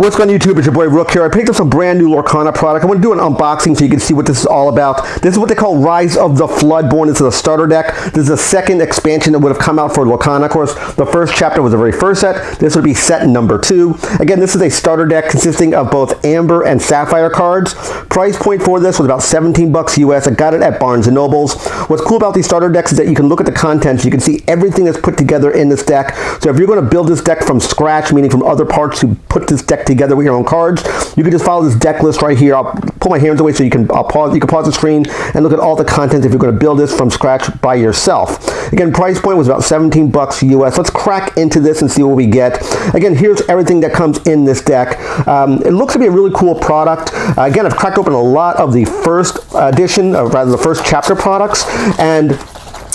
What's going on YouTube? It's your boy Rook here. I picked up some brand new Lorcana product. I want to do an unboxing so you can see what this is all about. This is what they call Rise of the Floodborn. This is a starter deck. This is a second expansion that would have come out for Lorcana. Of course, the first chapter was the very first set. This would be set number 2. Again, this is a starter deck consisting of both Amber and Sapphire cards. Price point for this was about 17 bucks US. I got it at Barnes & Nobles. What's cool about these starter decks is that you can look at the contents. You can see everything that's put together in this deck. So if you're going to build this deck from scratch, meaning from other parts who put this deck together with your own cards, you can just follow this deck list right here. I'll pull my hands away so you can pause the screen and look at all the content if you're going to build this from scratch by yourself. Again, price point was about 17 bucks US. Let's crack into this and see what we get. Again, here's everything that comes in this deck. It looks to be a really cool product. Again, I've cracked open a lot of the first edition, or rather the first chapter products, and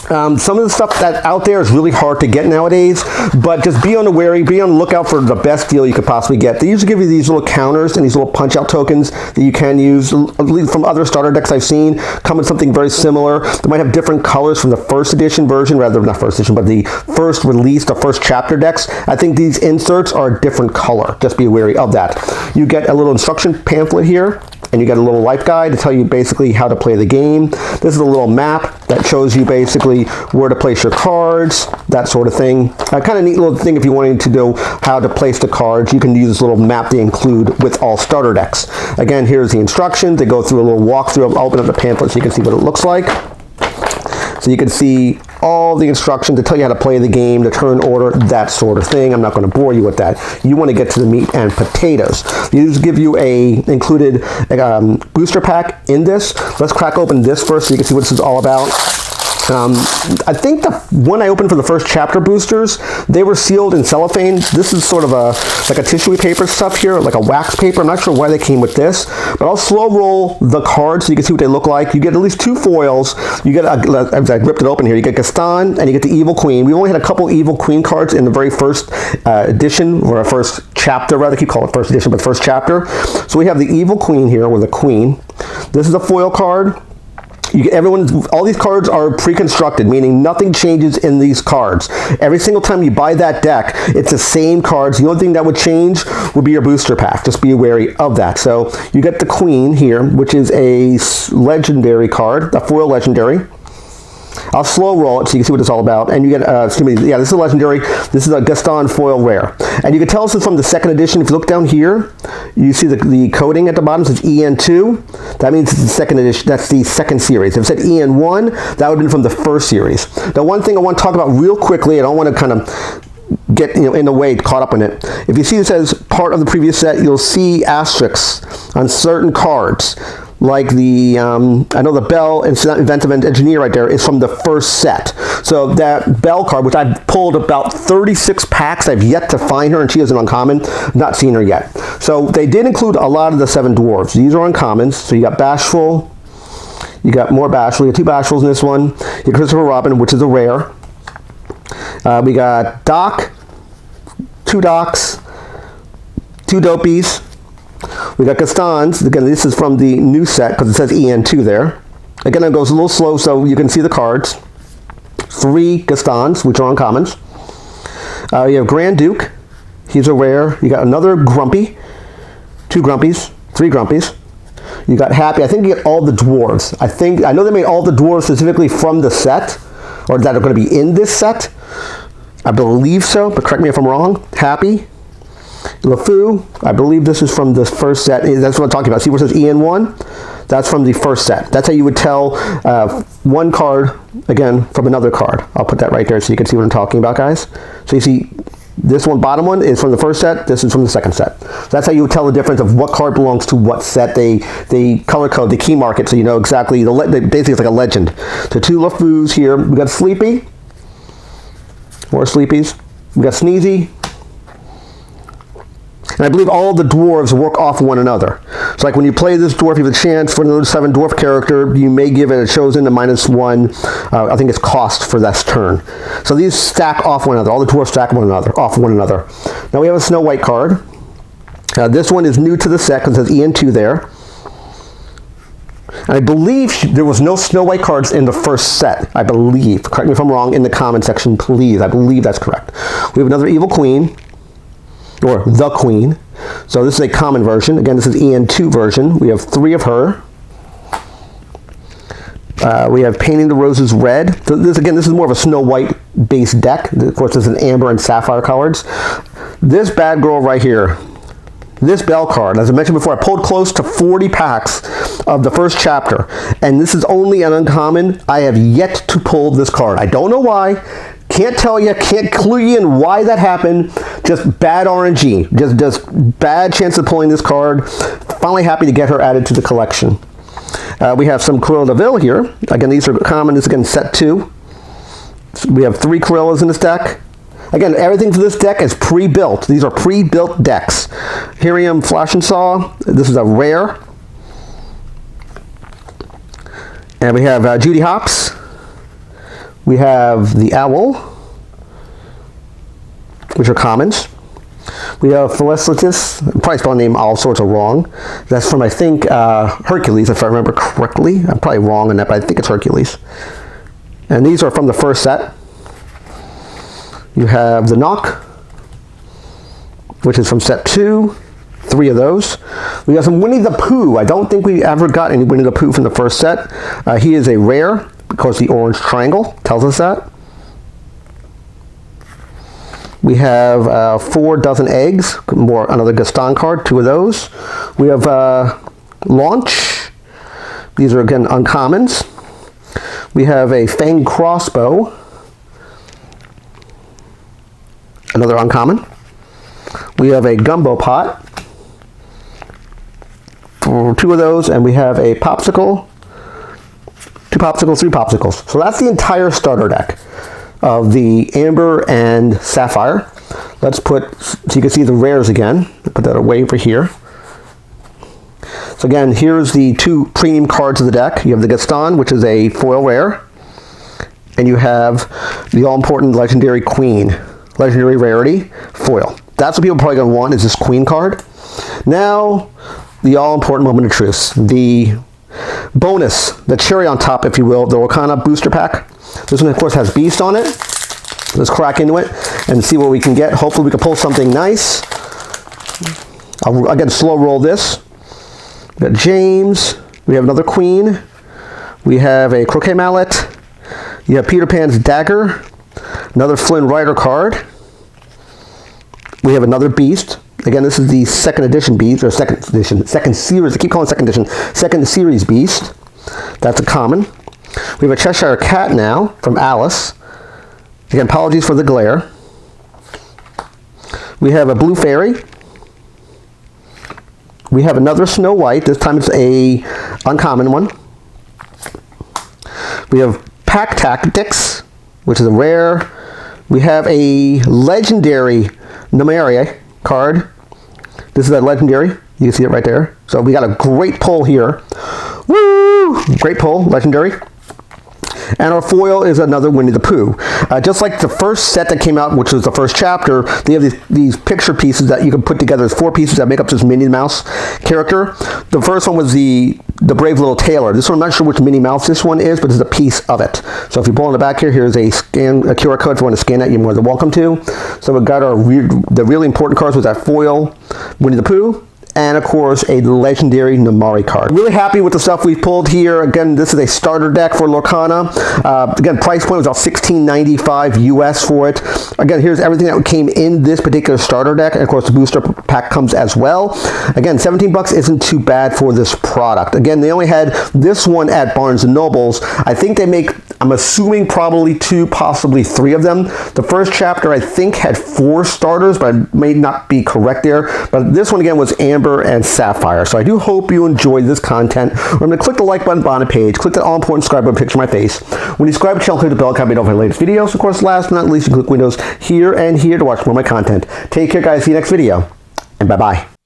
some of the stuff that's out there is really hard to get nowadays, but just be on the lookout for the best deal you could possibly get. They usually give you these little counters and these little punch-out tokens that you can use. At least from other starter decks I've seen, come with something very similar. They might have different colors from the first edition version, rather not first edition, but the first release, the first chapter decks. I think these inserts are a different color. Just be wary of that. You get a little instruction pamphlet here, and you get a little life guide to tell you basically how to play the game. This is a little map that shows you basically where to place your cards, that sort of thing. Kind of neat little thing if you wanted to know how to place the cards. You can use this little map they include with all starter decks. Again, here's the instructions. They go through a little walkthrough. I'll open up the pamphlet so you can see what it looks like. So you can see all the instructions to tell you how to play the game, the turn order, that sort of thing. I'm not going to bore you with that. You want to get to the meat and potatoes. These give you a included booster pack in this. Let's crack open this first so you can see what this is all about. I think the one I opened for the first chapter boosters, they were sealed in cellophane. This is sort of like a tissue paper stuff here, like a wax paper. I'm not sure why they came with this, but I'll slow roll the cards so you can see what they look like. You get at least 2 foils. You get, I ripped it open here, you get Gaston and you get the Evil Queen. We only had a couple Evil Queen cards in the very first edition, or first chapter, rather. I keep calling it first edition, but first chapter. So we have the Evil Queen here with a queen. This is a foil card. All these cards are pre-constructed, meaning nothing changes in these cards. Every single time you buy that deck, it's the same cards. The only thing that would change would be your booster pack. Just be wary of that. So you get the Queen here, which is a legendary card, a foil legendary. I'll slow roll it so you can see what it's all about. And you get, this is a legendary. This is a Gaston foil rare. And you can tell this is from the second edition. If you look down here, you see the coding at the bottom says EN2. That means it's the second edition. That's the second series. If it said EN1, that would have been from the first series. Now, one thing I want to talk about real quickly, I don't want to kind of get in the way, caught up in it. If you see it says part of the previous set, you'll see asterisks on certain cards. Like the, I know the Bell Inventive Engineer right there is from the first set. So that Bell card, which I've pulled about 36 packs, I've yet to find her, and she is an uncommon. Not seen her yet. So they did include a lot of the 7 dwarves. These are uncommons. So you got Bashful, you got more Bashful, you got 2 Bashfuls in this one. You got Christopher Robin, which is a rare. We got Doc, 2 Docs, 2 Dopies. We got Gastons. Again, this is from the new set because it says EN2 there. Again, it goes a little slow so you can see the cards. 3 Gastons, which are uncommons. You have Grand Duke. He's a rare. You got another Grumpy. 2 Grumpies. 3 Grumpies. You got Happy. I think you get all the dwarves. I know they made all the dwarves specifically from the set, or that are going to be in this set. I believe so, but correct me if I'm wrong. Happy. LeFou, I believe this is from the first set. That's what I'm talking about. See where it says EN1? That's from the first set. That's how you would tell one card, again, from another card. I'll put that right there so you can see what I'm talking about, guys. So you see, this one, bottom one, is from the first set. This is from the second set. So that's how you would tell the difference of what card belongs to what set. They color code, they key mark it, so you know exactly. Basically, it's like a legend. So 2 LeFous here. We got Sleepy. More Sleepies. We got Sneezy. And I believe all the dwarves work off one another. So like when you play this dwarf, you have a chance for another 7 dwarf character. You may give it, it shows in the -1. I think it's cost for that turn. So these stack off one another. All the dwarves stack off one another. Now we have a Snow White card. This one is new to the set because it says EN2 there. And I believe there was no Snow White cards in the first set. I believe. Correct me if I'm wrong in the comment section, please. I believe that's correct. We have another Evil Queen. or the Queen. So this is a common version. Again, this is EN2 version. We have 3 of her. We have Painting the Roses Red. So this is more of a Snow White based deck. Of course, this is an Amber and Sapphire colors. This bad girl right here, this Belle card, as I mentioned before, I pulled close to 40 packs of the first chapter, and this is only an uncommon. I have yet to pull this card. I don't know why. Can't tell you, can't clue you in why that happened. Just bad RNG. Just bad chance of pulling this card. Finally happy to get her added to the collection. We have some Cruella de Vil here. Again, these are common. This is again set 2. We have 3 Cruellas in this deck. Again, everything for this deck is pre-built. These are pre-built decks. Helium Flash and Saw. This is a rare. And we have Judy Hopps. We have the Owl, which are commons. We have Felicitas. I'm probably spelling the name all sorts of wrong. That's from, I think, Hercules, if I remember correctly. I'm probably wrong on that, but I think it's Hercules. And these are from the first set. You have the Knock, which is from set 2. 3 of those. We got some Winnie the Pooh. I don't think we ever got any Winnie the Pooh from the first set. He is a rare because the orange triangle tells us that. We have 4 dozen eggs. Another Gaston card. 2 of those. We have Launch. These are again uncommons. We have a Fang Crossbow. Another uncommon. We have a Gumbo Pot. 2 of those, and we have a Popsicle. 2 popsicles, 3 popsicles. So that's the entire starter deck of the Amber and Sapphire. Let's put, so you can see the rares again. Put that away over here. So again, here's the 2 premium cards of the deck. You have the Gaston, which is a foil rare. And you have the all-important Legendary Queen. Legendary Rarity, foil. That's what people are probably going to want, is this Queen card. Now, the all-important moment of truth. The bonus, the cherry on top, if you will, the Lorcana booster pack. This one, of course, has Beast on it. Let's crack into it and see what we can get. Hopefully, we can pull something nice. I'll again slow roll this. We got James. We have another Queen. We have a Croquet Mallet. You have Peter Pan's Dagger. Another Flynn Rider card. We have another Beast. Again, this is the 2nd edition Beast, or 2nd edition, 2nd series. I keep calling it 2nd edition. 2nd series Beast. That's a common. We have a Cheshire Cat now from Alice. Again, apologies for the glare. We have a Blue Fairy. We have another Snow White. This time it's a uncommon one. We have Pack Tactics, which is a rare. We have a legendary Numeria card. This is a legendary. You can see it right there. So we got a great pull here. Woo! Great pull, legendary. And our foil is another Winnie the Pooh. Just like the first set that came out, which was the first chapter, they have these picture pieces that you can put together as 4 pieces that make up this Minnie Mouse character. The first one was the Brave Little Tailor. This one, I'm not sure which Minnie Mouse this one is, but it's a piece of it. So if you pull on the back here, here's a QR code if you want to scan that, you're more than welcome to. So we've got the really important cards with that foil, Winnie the Pooh, and of course a legendary Namari card. Really happy with the stuff we've pulled here. Again, this is a starter deck for Lorcana. Again, price point was about $16.95 US for it. Again, here's everything that came in this particular starter deck, and of course the booster pack comes as well. Again, 17 bucks isn't too bad for this product. Again, they only had this one at Barnes & Noble's. I think they make, I'm assuming, probably 2, possibly 3 of them. The first chapter, I think, had 4 starters, but I may not be correct there. But this one, again, was Amber and Sapphire. So I do hope you enjoyed this content. Remember to click the like button on the page, click that all-important subscribe button, picture of my face. When you subscribe to the channel, click the bell icon to know my latest videos. Of course, last but not least, you click windows here and here to watch more of my content. Take care, guys. See you next video, and bye-bye.